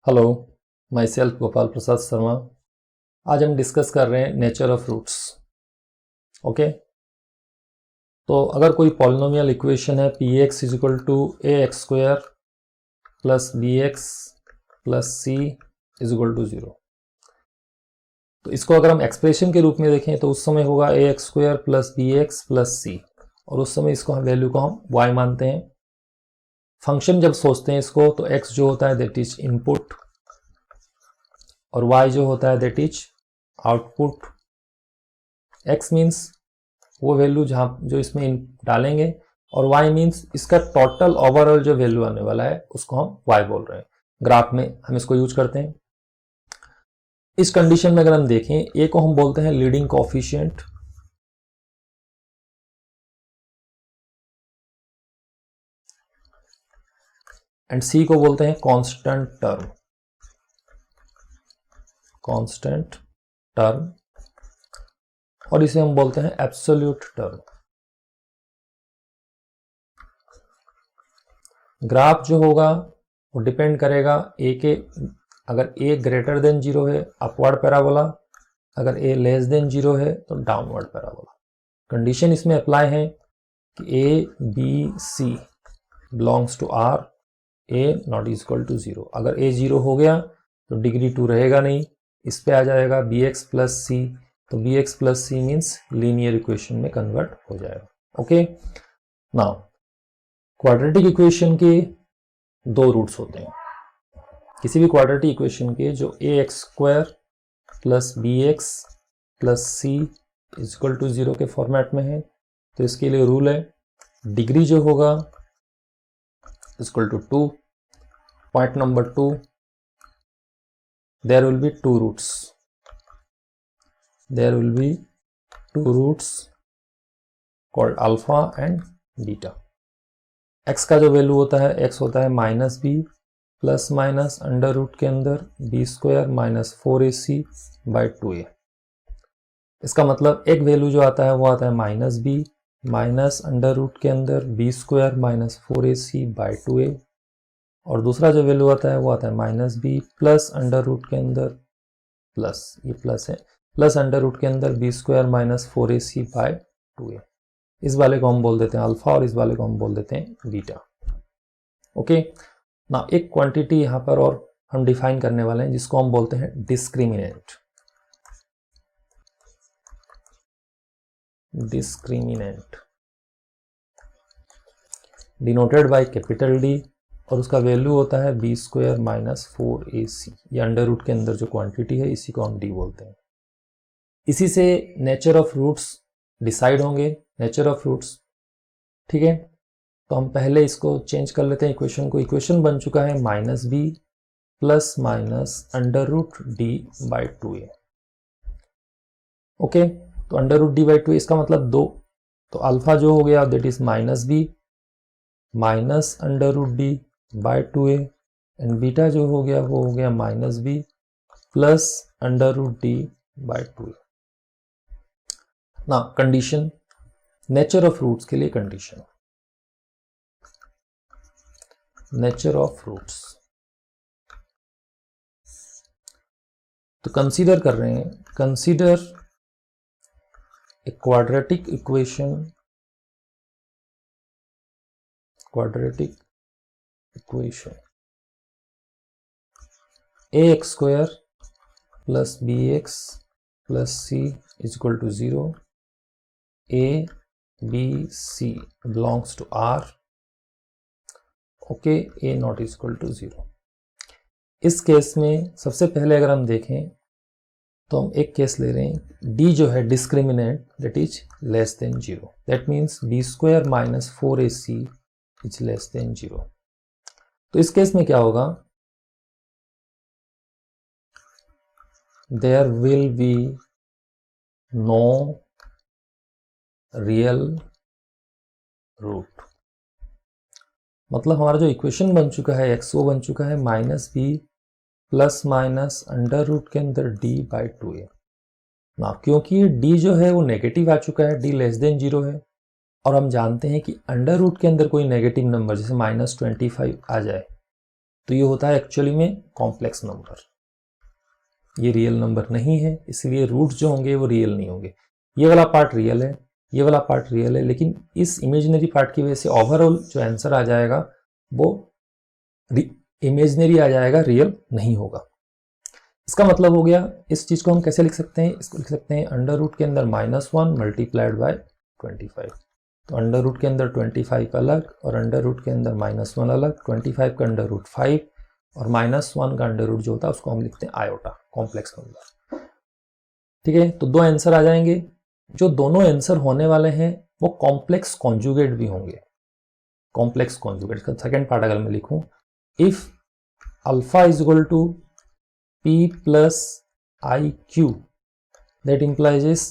Hello, my self Gopal Prasad Sharma. आज हम discuss कर रहे हैं नेचर ऑफ रूट्स। ओके, तो अगर कोई पॉलिनोमियल इक्वेशन है p x is equal to a x square plus B x plus C is equal to 0, तो इसको अगर हम एक्सप्रेशन के रूप में देखें तो उस समय होगा A x square plus B x plus C, और उस समय इसको हम वैल्यू को हम वाई मानते हैं। फंक्शन जब सोचते हैं इसको तो एक्स जो होता है दैट इज इनपुट और y जो होता है that is output. x means वो वैल्यू जो इसमें डालेंगे, और y मीन्स इसका टोटल ओवरऑल जो वैल्यू आने वाला है उसको हम y बोल रहे हैं। ग्राफ में हम इसको यूज करते हैं। इस कंडीशन में अगर हम देखें, a को हम बोलते हैं लीडिंग कोएफिशिएंट, एंड c को बोलते हैं कांस्टेंट टर्म, और इसे हम बोलते हैं एब्सोल्यूट टर्म। ग्राफ जो होगा वो डिपेंड करेगा a के, अगर a ग्रेटर देन 0 है अपवर्ड पैराबोला, अगर a लेस देन 0 है तो डाउनवर्ड पैराबोला। कंडीशन इसमें अप्लाई है कि a b c belongs to r, a not equal to 0। अगर a 0 हो गया तो डिग्री 2 रहेगा नहीं, इस पे आ जाएगा bx प्लस सी, तो bx plus c means linear equation में कन्वर्ट हो जाएगा। ओके, नाउ क्वाड्रेटिक इक्वेशन के दो रूट्स होते हैं। किसी भी क्वाड्रेटिक इक्वेशन के जो A x square plus B x plus C is equal to 0 के फॉर्मेट में है, तो इसके लिए रूल है डिग्री जो होगा equal to 2। Point number 2, there will be two roots called alpha and beta। x का जो वैल्यू होता है, x होता है minus b plus minus under root के अंदर B square minus 4ac by 2a। इसका मतलब एक वैल्यू जो आता है वो आता है minus b minus under root के अंदर B square minus 4ac by 2a, और दूसरा जो वैल्यू आता है वो आता है minus b plus under root के अंदर प्लस, ये प्लस है, प्लस अंडर रूट के अंदर B square minus 4ac bye 2a। इस वाले को हम बोल देते हैं अल्फा और इस वाले को हम बोल देते हैं बीटा। ओके, ना एक क्वांटिटी यहां पर और हम डिफाइन करने वाले हैं जिसको हम बोलते हैं discriminant. Denoted by capital D, और उसका वैल्यू होता है बी स्क्वायर माइनस 4ac। ये अंडर रूट के अंदर जो क्वांटिटी है इसी को हम डी बोलते हैं। इसी से नेचर ऑफ रूट्स डिसाइड होंगे। नेचर ऑफ रूट्स, ठीक है, तो हम पहले इसको चेंज कर लेते हैं इक्वेशन को। इक्वेशन बन चुका है minus b plus minus under root d by 2a। Okay, तो अंडर रूट डी बाई 2, इसका मतलब 2, तो अल्फा जो हो गया that is minus b minus under root d by 2a, and beta जो हो गया वो हो गया minus b plus under root d by 2a। ना कंडीशन, नेचर ऑफ रूट्स के लिए कंडीशन, नेचर ऑफ रूट्स तो कंसीडर कर रहे हैं, consider a quadratic equation ax square plus bx plus c is equal to 0, a b c belongs to r, okay, a not is equal to 0। इस case में सबसे पहले अगर हम देखें तो हम एक केस ले रहे हैं, d जो है discriminant that is less than 0, that means b square minus 4ac is less than 0। तो इस केस में क्या होगा, there will be no real root. मतलब हमारा जो इक्वेशन बन चुका है x, वो बन चुका है minus b plus minus under root के अंदर d बाई 2a। ना क्योंकि d जो है वो नेगेटिव आ चुका है, d लेस देन 0 है, और हम जानते हैं कि अंडर रूट के अंदर कोई नेगेटिव नंबर जैसे -25 आ जाए तो ये होता है एक्चुअली में कॉम्प्लेक्स नंबर, ये रियल नंबर नहीं है, इसलिए रूट्स जो होंगे वो रियल नहीं होंगे। ये वाला पार्ट रियल है, ये वाला पार्ट रियल है, लेकिन इस इमेजिनरी पार्ट की वजह से ओवरऑल जो आंसर आ जाएगा वो इमेजिनरी आ जाएगा, रियल नहीं होगा। इसका मतलब हो गया, इस चीज को हम कैसे लिख सकते हैं, इसको लिख सकते हैं अंडर रूट के अंदर -1 मल्टीप्लाइड बाय 25। तो अंडर रूट के अंदर 25 अलग और अंडर रूट के अंदर -1 अलग, 25 का अंडर रूट 5 और -1 का अंडर रूट जो होता है उसको हम लिखते हैं आयोटा, कॉम्प्लेक्स नंबर। ठीक है, तो दो आंसर आ जाएंगे। जो दोनों आंसर होने वाले हैं वो कॉम्प्लेक्स कॉन्जुगेट भी होंगे। कॉम्प्लेक्स कॉन्जुगेट का सेकेंड पार्ट अगर मैं लिखूं, if alpha is equal to p plus i q, that implies is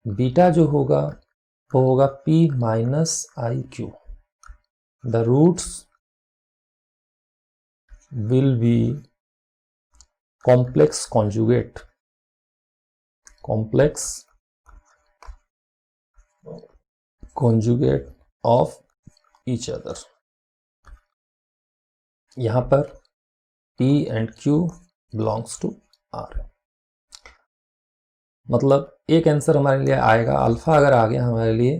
beta जो होगा वो होगा p minus i q. The roots will be complex conjugate, complex conjugate of each other. यहां पर p and q belongs to r। मतलब एक answer हमारे लिए आएगा, अल्फा अगर आ गया हमारे लिए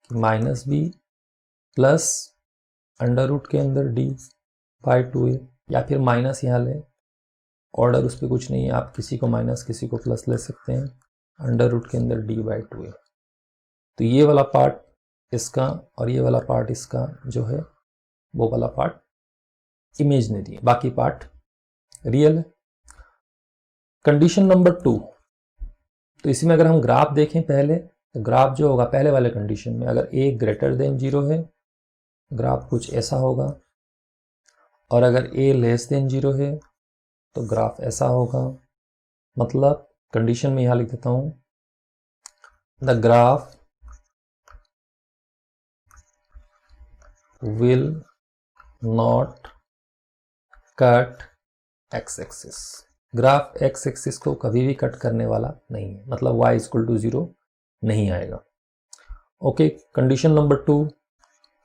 कि -b प्लस अंडर रूट के अंदर d बाई 2a, या फिर माइनस यहाँ ले, ऑर्डर उस पर कुछ नहीं है, आप किसी को माइनस किसी को प्लस ले सकते हैं, अंडर रूट के अंदर d बाई 2a। तो ये वाला पार्ट इसका और ये वाला पार्ट इसका जो है वो वाला पार्ट इमेजिनरी है, बाकी पार्ट रियल है। कंडीशन नंबर 2, तो इसी में अगर हम ग्राफ देखें पहले, तो ग्राफ जो होगा पहले वाले कंडीशन में अगर a ग्रेटर देन 0 है ग्राफ कुछ ऐसा होगा, और अगर a लेस देन 0 है तो ग्राफ ऐसा होगा। मतलब कंडीशन में यहां लिख देता हूं, the graph will not cut x axis. Graph x axis को कभी भी कट करने वाला नहीं है, मतलब y इक्वल टू 0 नहीं आएगा। Okay, condition number 2,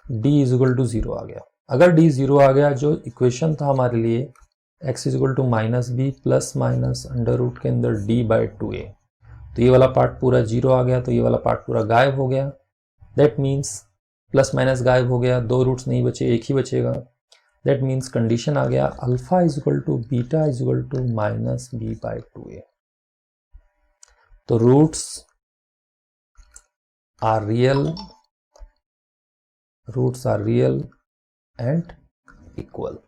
d is equal to 0 आ गया। अगर d 0 आ गया, जो इक्वेशन था हमारे लिए x is equal to -b plus minus under root के अंदर d बाई 2a, तो ये वाला पार्ट पूरा 0 आ गया, तो ये वाला पार्ट पूरा गायब हो गया। दैट मीन्स प्लस माइनस गायब हो गया, दो रूट्स नहीं बचे, एक ही बचेगा। दैट मीन्स कंडीशन आ गया alpha is equal to beta is equal to -b by 2a। तो roots are real, roots are real and equal.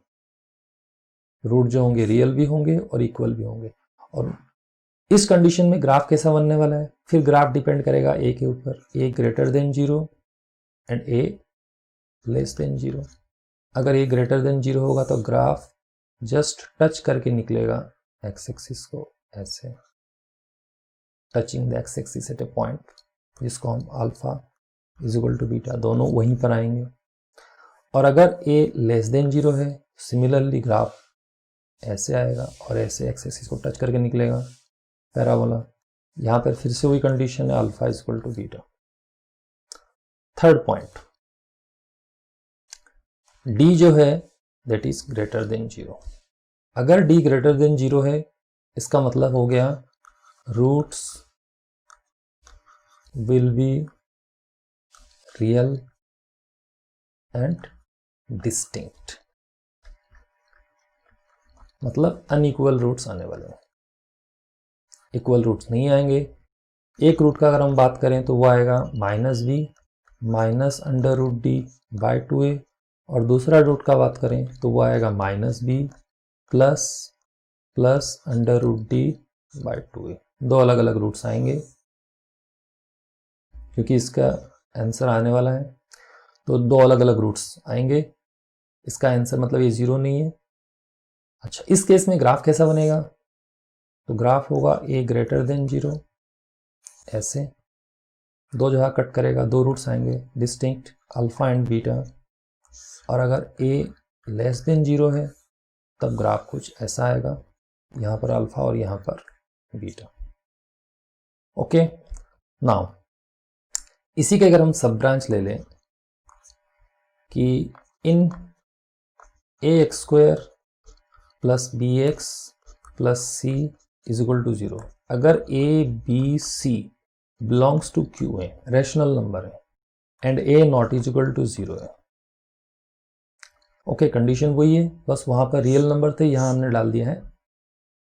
Root जो होंगे रियल भी होंगे और इक्वल भी होंगे। और इस कंडीशन में ग्राफ कैसा बनने वाला है, फिर ग्राफ डिपेंड करेगा a के ऊपर, a greater than 0 and a less than 0। अगर a ग्रेटर देन 0 होगा तो ग्राफ जस्ट टच करके निकलेगा एक्स एक्सिस को, ऐसे touching the x axis at a point, जिसको हम alpha is equal to beta, दोनों वहीं पर आएंगे। और अगर a लेस देन 0 है, सिमिलरली ग्राफ ऐसे आएगा और ऐसे एक्स एक्सिस को टच करके निकलेगा, पैराबोला। यहां पर फिर से वही कंडीशन है, alpha is equal to beta. Third point, d जो है दैट इज ग्रेटर देन 0। अगर d ग्रेटर देन 0 है, इसका मतलब हो गया roots will be real and distinct, मतलब अनइक्वल रूट्स आने वाले हैं, इक्वल रूट्स नहीं आएंगे। एक रूट का अगर हम बात करें तो वो आएगा -b minus under root d by 2a, और दूसरा रूट का बात करें तो वो आएगा -b plus plus under root d by 2a। दो अलग अलग रूट्स आएंगे क्योंकि इसका आंसर आने वाला है, तो दो अलग अलग रूट्स आएंगे। इसका आंसर मतलब ये 0 नहीं है। अच्छा, इस केस में ग्राफ कैसा बनेगा, तो ग्राफ होगा a ग्रेटर देन 0, ऐसे दो जगह कट करेगा, दो रूट्स आएंगे डिस्टिंक्ट, अल्फा एंड बीटा। और अगर a लेस देन 0 है तब ग्राफ कुछ ऐसा आएगा, यहाँ पर अल्फा और यहाँ पर बीटा। ओके, नाउ इसी के अगर हम सब ब्रांच ले लें कि in ax² plus B x plus C is equal to 0। अगर a b c belongs to q है, रैशनल नंबर है, and a not is equal to 0 है, ओके, कंडीशन वही है, बस वहां पर रियल नंबर थे, यहां हमने डाल दिया है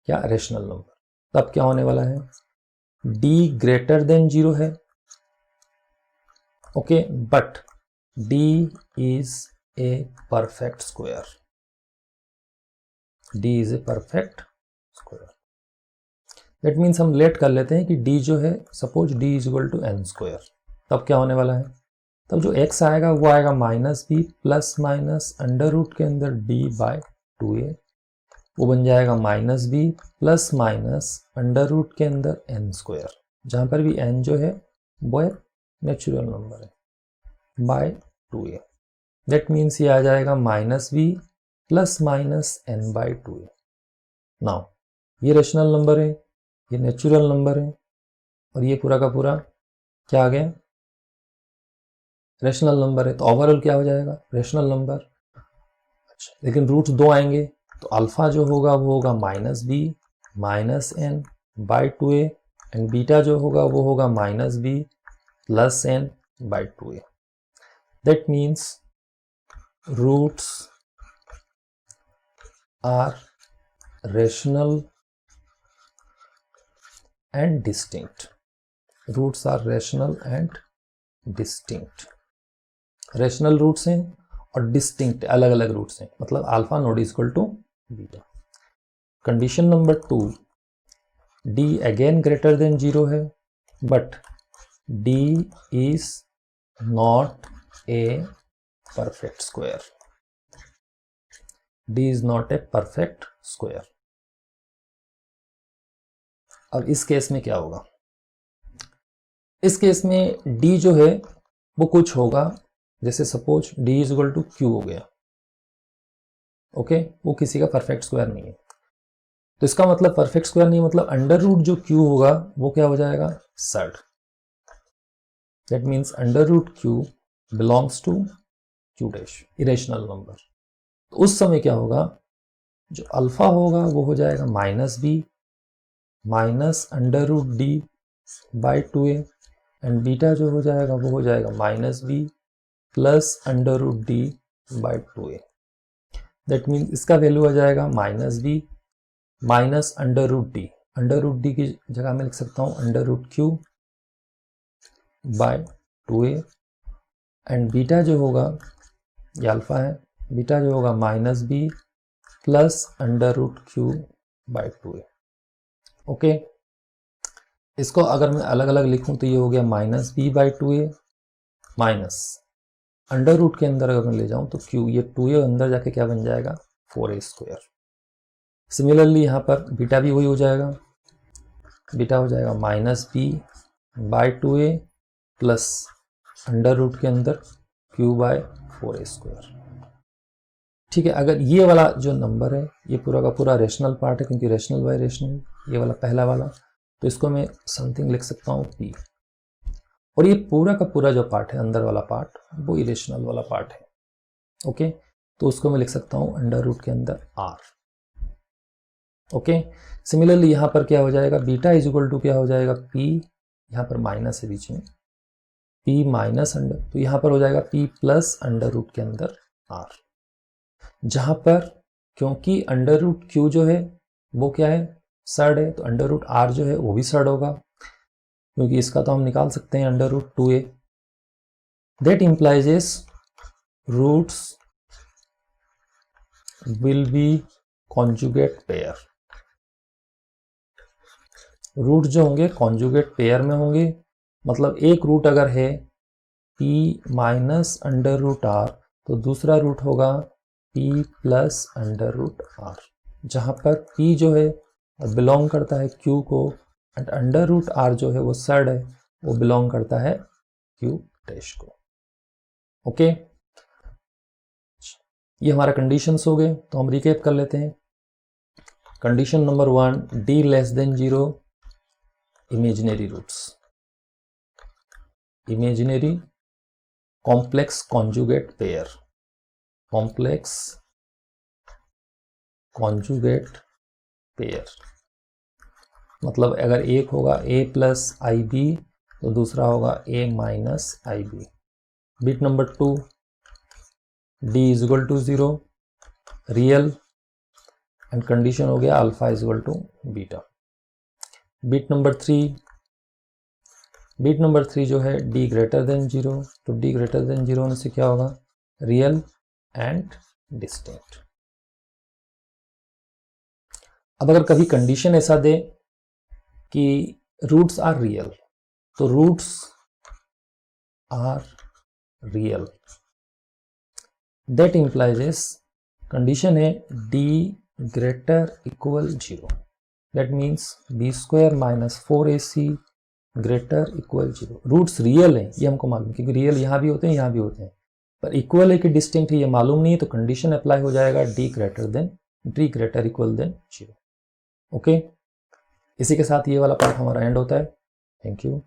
क्या, रैशनल नंबर। तब क्या होने वाला है, डी ग्रेटर देन 0 है, okay, but d is a perfect square, d is a perfect square. That means हम लेट कर लेते हैं कि डी जो है, suppose d is equal to n square, तब क्या होने वाला है, तब जो x आएगा वो आएगा minus b plus minus under root के अंदर डी बाय 2a, वो बन जाएगा minus b plus minus under root के अंदर एन स्क्वायर, जहां पर भी n जो है वो नेचुरल नंबर है, बाय 2a। दैट मीन्स ये आ जाएगा minus b plus minus n by 2a। Now ये रेशनल नंबर है, ये नेचुरल नंबर है, और ये पूरा का पूरा क्या आ गया, रेशनल नंबर है, तो ओवरऑल क्या हो जाएगा, रेशनल नंबर। अच्छा, लेकिन रूट्स 2 आएंगे, तो अल्फा जो होगा वो होगा minus b minus n by 2a, and beta जो होगा वो होगा minus b plus n by 2a। That means roots are rational and distinct, roots are rational and distinct. Rational roots हैं और डिस्टिंक्ट अलग अलग रूट्स हैं, मतलब alpha not equal to beta. Condition number 2, d again greater than 0 है, but d is not a perfect square, d is not a perfect square. अब इस केस में क्या होगा, इस केस में डी जो है वो कुछ होगा, जैसे suppose d is equal to q हो गया, ओके, वो किसी का परफेक्ट स्क्वायर नहीं है, तो इसका मतलब परफेक्ट स्क्वायर नहीं, मतलब अंडर रूट जो q होगा वो क्या हो जाएगा, surd. That means under root q belongs to q dash, irrational number. तो उस समय क्या होगा, जो अल्फा होगा वो हो जाएगा minus b minus under root d by 2a, and beta जो हो जाएगा वो हो जाएगा minus b plus under root d by 2a। That means इसका वैल्यू आ जाएगा minus b minus under root d की जगह मैं लिख सकता हूँ under root q by 2a, and beta जो होगा, ये अल्फा है, बीटा जो होगा minus b plus under root q by 2a, okay. इसको अगर मैं अलग अलग लिखूं तो ये हो गया minus b by 2a minus under root के अंदर अगर मैं ले जाऊं तो क्यू, ये 2a अंदर जाके क्या बन जाएगा, 4a स्क्वायर। सिमिलरली यहाँ पर बीटा भी वही हो जाएगा, बीटा हो जाएगा minus b by 2a plus under root के अंदर क्यू बाय 4a स्क्वायर। ठीक है, अगर ये वाला जो नंबर है ये पूरा का पूरा रेशनल पार्ट है, क्योंकि रेशनल बाय रेशनल, ये वाला पहला वाला, तो इसको मैं समथिंग लिख सकता हूँ p, और ये पूरा का पूरा जो पार्ट है अंदर वाला पार्ट वो इरेशनल वाला पार्ट है, ओके। तो उसको मैं लिख सकता हूँ अंडर रूट के अंदर r, ओके। सिमिलरली यहाँ पर क्या हो जाएगा, बीटा इज इक्वल टू क्या हो जाएगा, p, यहाँ पर माइनस है बीच में, p माइनस अंडर, तो यहाँ पर हो जाएगा p प्लस अंडर रूट के अंदर r, जहाँ पर क्योंकि अंडर रूट q जो है वो क्या है, सर्ड है, तो अंडर रूट r जो है वो भी सर्ड होगा, क्योंकि इसका तो हम निकाल सकते हैं under root 2a। That implies is roots will be conjugate pair, root जो होंगे कॉन्जुगेट पेयर में होंगे, मतलब एक रूट अगर है p minus under root r, तो दूसरा रूट होगा p plus under root r, जहाँ पर p जो है बिलोंग करता है q को, एंड अंडर रूट r जो है वो सर्ड है, वो बिलोंग करता है q डैश को, ओके। ये हमारा कंडीशंस हो गए, तो हम रिकैप कर लेते हैं। Condition number 1, d less than 0, imaginary roots, imaginary complex conjugate pair, complex conjugate pair, मतलब अगर एक होगा a प्लस आई बी तो दूसरा होगा a minus i b. Bit number 2 d is equal to 0 real and condition हो गया alpha is equal to beta. Bit number 3 जो है d ग्रेटर देन 0, तो d ग्रेटर देन 0 होने से क्या होगा रियल एंड डिस्टिंक्ट। अब अगर कभी कंडीशन ऐसा दे कि रूट्स आर रियल, तो roots are real, that implies is condition है d greater equal 0, that means b square minus 4ac greater equal 0। Roots real है ये हमको मालूम, क्योंकि रियल यहाँ भी होते हैं यहाँ भी होते हैं, पर इक्वल है कि डिस्टिंक्ट है ये मालूम नहीं है, तो कंडीशन अप्लाई हो जाएगा d greater equal than 0। Okay, इसी के साथ ये वाला पार्ट हमारा एंड होता है। Thank you.